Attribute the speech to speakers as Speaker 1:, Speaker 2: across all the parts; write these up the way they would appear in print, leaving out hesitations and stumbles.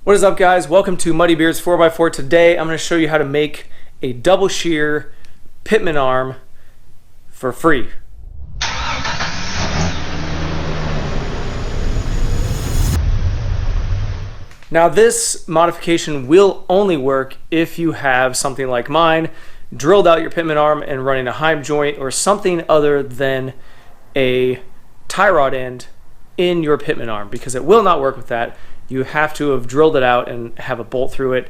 Speaker 1: What is up, guys? Welcome to Muddybeards 4x4. Today I'm going to show you how to make a double shear Pitman arm for free. Now this modification will only work if you have something like mine, drilled out your Pitman arm and running a heim joint or something other than a tie rod end in your Pitman arm, because it will not work with that. You have to have drilled it out and have a bolt through it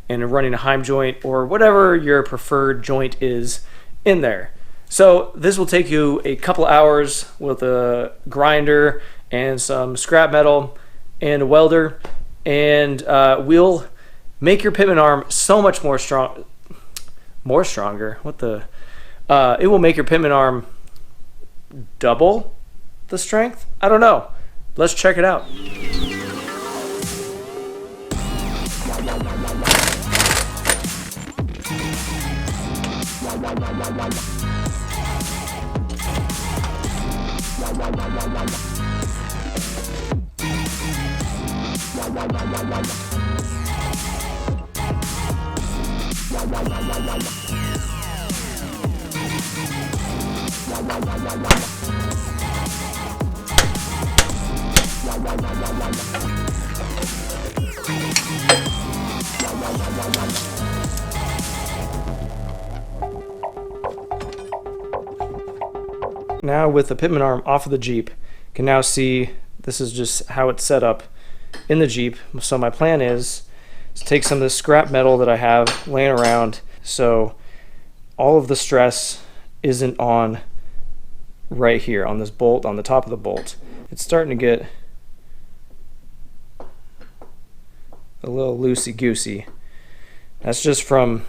Speaker 1: and running a heim joint or whatever your preferred joint is in there. So this will take you a couple hours with a grinder and some scrap metal and a welder, and we'll make your Pitman arm so much more stronger. It will make your Pitman arm double the strength. I don't know. Let's check it out. Now with the Pitman arm off of the Jeep, you can now see this is just how it's set up in the Jeep. So my plan is to take some of this scrap metal that I have laying around so all of the stress isn't on right here on this bolt, on the top of the bolt. It's starting to get a little loosey goosey. That's just from,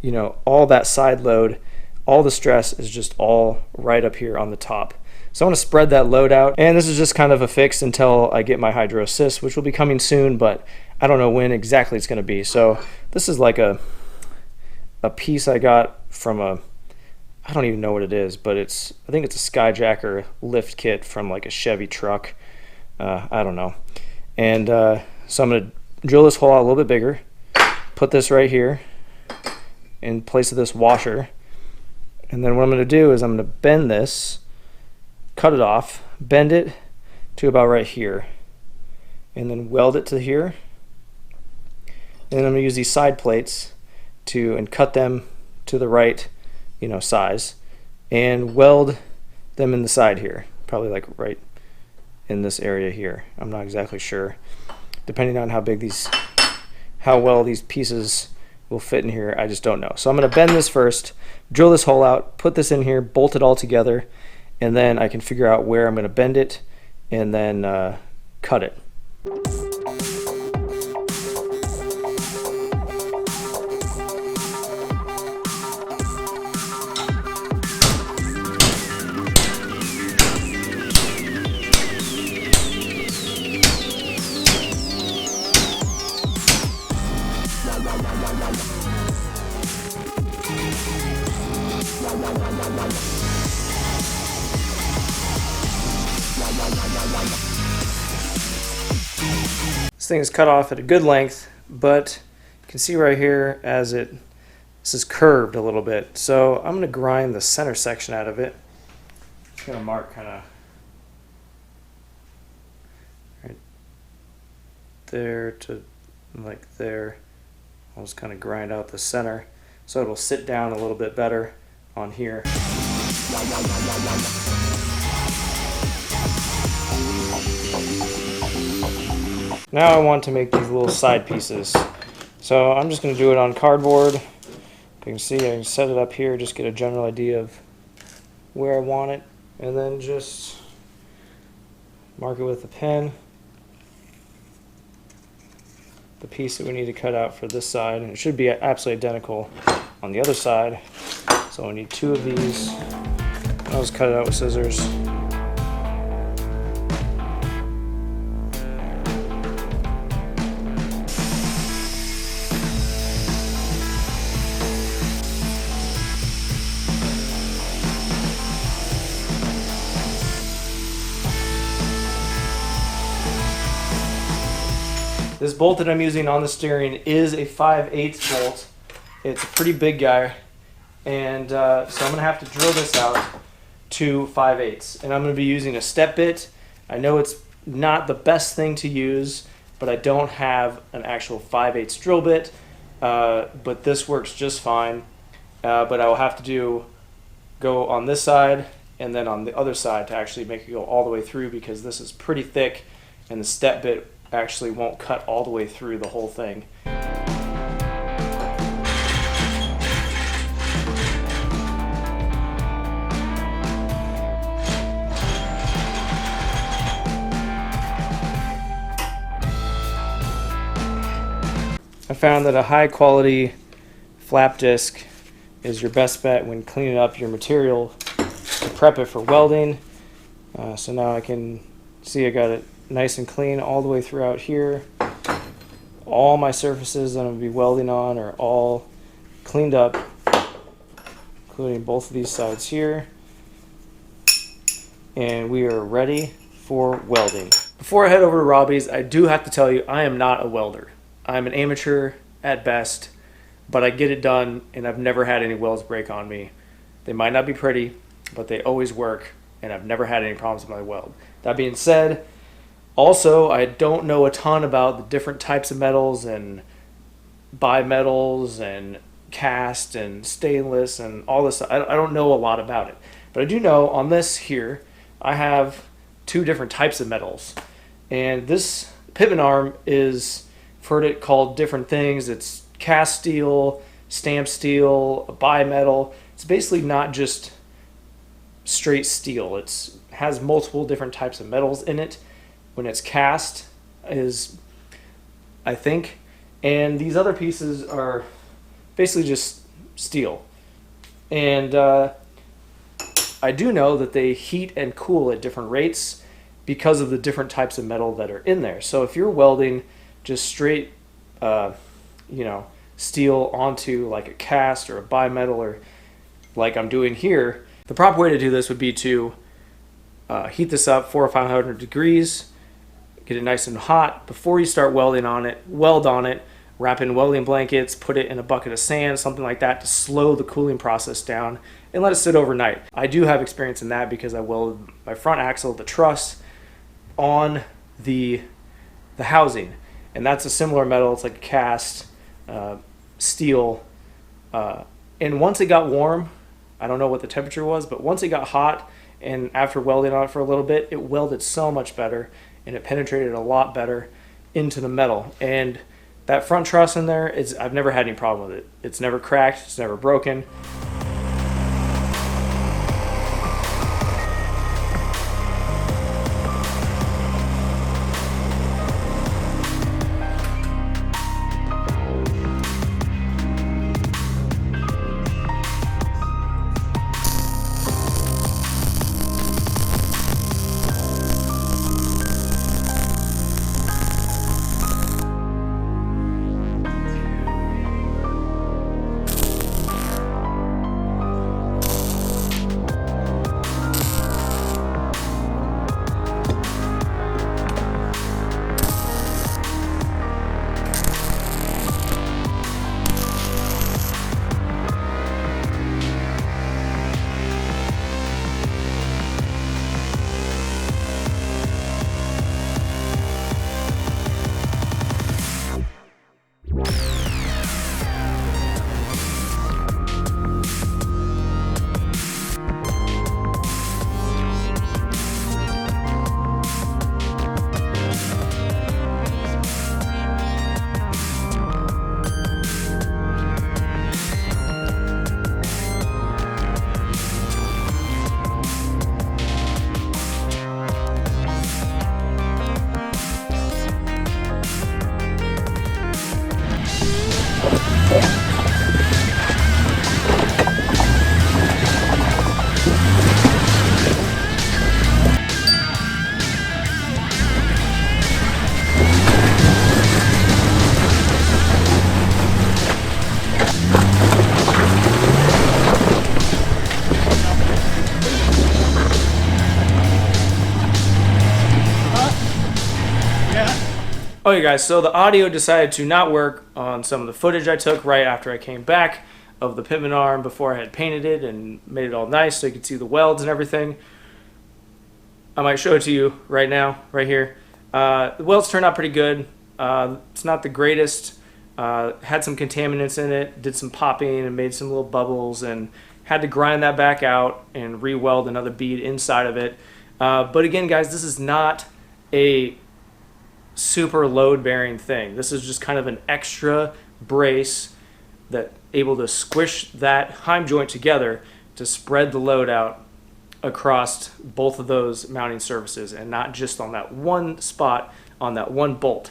Speaker 1: you know, all that side load. All the stress is just all right up here on the top. So I want to spread that load out, and this is just kind of a fix until I get my hydro assist, which will be coming soon, but I don't know when exactly it's going to be. So this is like a piece I got from I don't even know what it is, but I think it's a Skyjacker lift kit from like a Chevy truck. I don't know. And so I'm going to drill this hole out a little bit bigger, put this right here in place of this washer. And then what I'm going to do is I'm going to bend this, cut it off, bend it to about right here, and then weld it to here. And then I'm going to use these side plates and cut them to the right, you know, size, and weld them in the side here, probably like right in this area here. I'm not exactly sure, depending on how well these pieces will fit in here. I just don't know. So I'm going to bend this first, drill this hole out, put this in here, bolt it all together, and then I can figure out where I'm going to bend it and then cut it. This thing is cut off at a good length, but you can see right here as this is curved a little bit. So I'm going to grind the center section out of it. Just going to mark kind of right there to like there. I'll just kind of grind out the center so it'll sit down a little bit better on here. Now I want to make these little side pieces. So I'm just going to do it on cardboard. You can see I can set it up here, just get a general idea of where I want it, and then just mark it with a pen. The piece that we need to cut out for this side, and it should be absolutely identical on the other side. So we need two of these. I'll just cut it out with scissors. This bolt that I'm using on the steering is a 5/8 bolt. It's a pretty big guy, and so I'm going to have to drill this out to 5/8, and I'm going to be using a step bit. I know it's not the best thing to use, but I don't have an actual 5/8 drill bit, but this works just fine. But I will have to go on this side and then on the other side to actually make it go all the way through, because this is pretty thick and the step bit actually won't cut all the way through the whole thing. I found that a high quality flap disc is your best bet when cleaning up your material to prep it for welding. So now I can see I got it nice and clean all the way throughout here. All my surfaces that I'm going to be welding on are all cleaned up, including both of these sides here. And we are ready for welding. Before I head over to Robbie's, I do have to tell you I am not a welder. I'm an amateur at best, but I get it done, and I've never had any welds break on me. They might not be pretty, but they always work, and I've never had any problems with my weld. That being said, also, I don't know a ton about the different types of metals and bimetals and cast and stainless and all this. I don't know a lot about it, but I do know on this here, I have 2 different types of metals, and this Pitman Arm is, I've heard it called different things. It's cast steel, stamped steel, a bimetal. It's basically not just straight steel. It has multiple different types of metals in it. When it's cast is, I think, and these other pieces are basically just steel. And I do know that they heat and cool at different rates because of the different types of metal that are in there. So if you're welding just straight, steel onto like a cast or a bimetal, or like I'm doing here, the proper way to do this would be to heat this up 400 or 500 degrees, get it nice and hot. Before you start welding on it, weld on it, wrap in welding blankets, put it in a bucket of sand, something like that, to slow the cooling process down, and let it sit overnight. I do have experience in that because I welded my front axle, the truss, on the housing, and that's a similar metal. It's like a cast steel, and once it got warm, I don't know what the temperature was, but once it got hot, and after welding on it for a little bit, it welded so much better, and it penetrated a lot better into the metal. And that front truss in there, I've never had any problem with it. It's never cracked, it's never broken. Okay guys, so the audio decided to not work on some of the footage I took right after I came back of the Pitman Arm before I had painted it and made it all nice so you could see the welds and everything. I might show it to you right now, right here. The welds turned out pretty good. It's not the greatest. Had some contaminants in it, did some popping and made some little bubbles, and had to grind that back out and re-weld another bead inside of it. But again guys, this is not a super load bearing thing. This is just kind of an extra brace that able to squish that heim joint together to spread the load out across both of those mounting surfaces and not just on that one spot on that one bolt,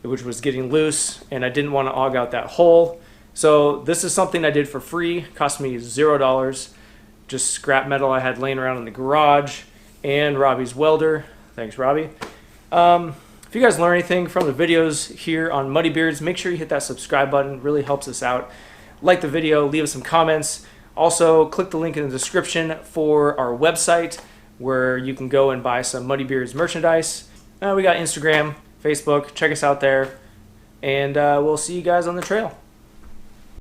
Speaker 1: which was getting loose, and I didn't want to aug out that hole. So this is something I did for free. Cost me $0. Just scrap metal I had laying around in the garage and Robbie's welder. Thanks, Robbie. If you guys learn anything from the videos here on Muddybeards, make sure you hit that subscribe button. It really helps us out. Like the video, leave us some comments. Also, click the link in the description for our website where you can go and buy some Muddybeards merchandise. We got Instagram, Facebook. Check us out there. And we'll see you guys on the trail.